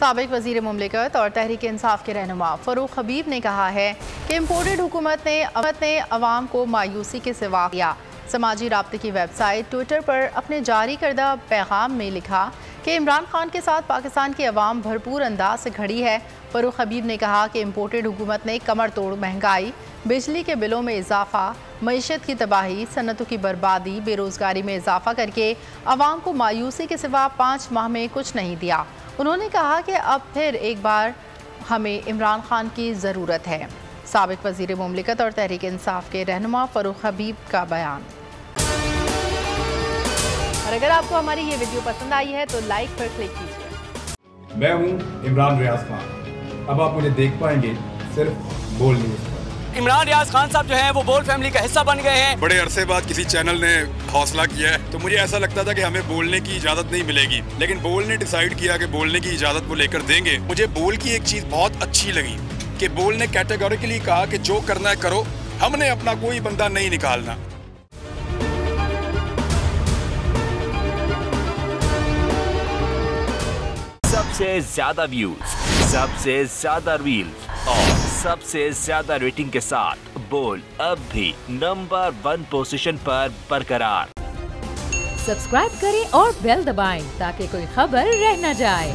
साबिक वज़ीर मुमलिकत और तहरीक इंसाफ के रहनुमा फ़रूख हबीब ने कहा है कि इम्पोर्टेड हुकूमत ने अवाम को मायूसी के सिवा किया। समाजी राब्ते की वेबसाइट ट्विटर पर अपने जारी करदा पैगाम में लिखा कि इमरान खान के साथ पाकिस्तान की अवाम भरपूर अंदाज से खड़ी है। फ़रूख हबीब ने कहा कि इम्पोर्टेड हुकूमत ने कमर तोड़ महंगाई, बिजली के बिलों में इजाफा, मईशत की तबाही, सनतों की बर्बादी, बेरोज़गारी में इजाफा करके अवाम को मायूसी के सिवा 5 माह में कुछ नहीं दिया। उन्होंने कहा कि अब फिर एक बार हमें इमरान खान की ज़रूरत है। साबिक वज़ीर मुमलिकत और तहरीक इंसाफ के रहनुमा फ़रूख हबीब का बयान। और अगर आपको हमारी ये वीडियो पसंद आई है तो लाइक पर क्लिक कीजिए। मैं हूँ इमरान रियाज खान। अब आप मुझे देख पाएंगे सिर्फ बोल न्यूज़ पर। इमरान रियाज खान साहब जो हैं वो बोल फैमिली का हिस्सा बन गए हैं। बड़े अरसे बाद किसी चैनल ने हौसला किया है, तो मुझे ऐसा लगता था कि हमें बोलने की इजाजत नहीं मिलेगी, लेकिन बोल ने डिसाइड किया कि बोलने की इजाजत वो लेकर देंगे। मुझे बोल की एक चीज बहुत अच्छी लगी कि बोल ने कैटेगोरिकली कहा कि जो करना है करो, हमने अपना कोई बंदा नहीं निकालना। सबसे ज्यादा व्यूज, सबसे ज्यादा रील्स और सबसे ज्यादा रेटिंग के साथ बोल अब भी नंबर 1 पोजीशन पर बरकरार। सब्सक्राइब करें और बेल दबाएं ताकि कोई खबर रह न जाए।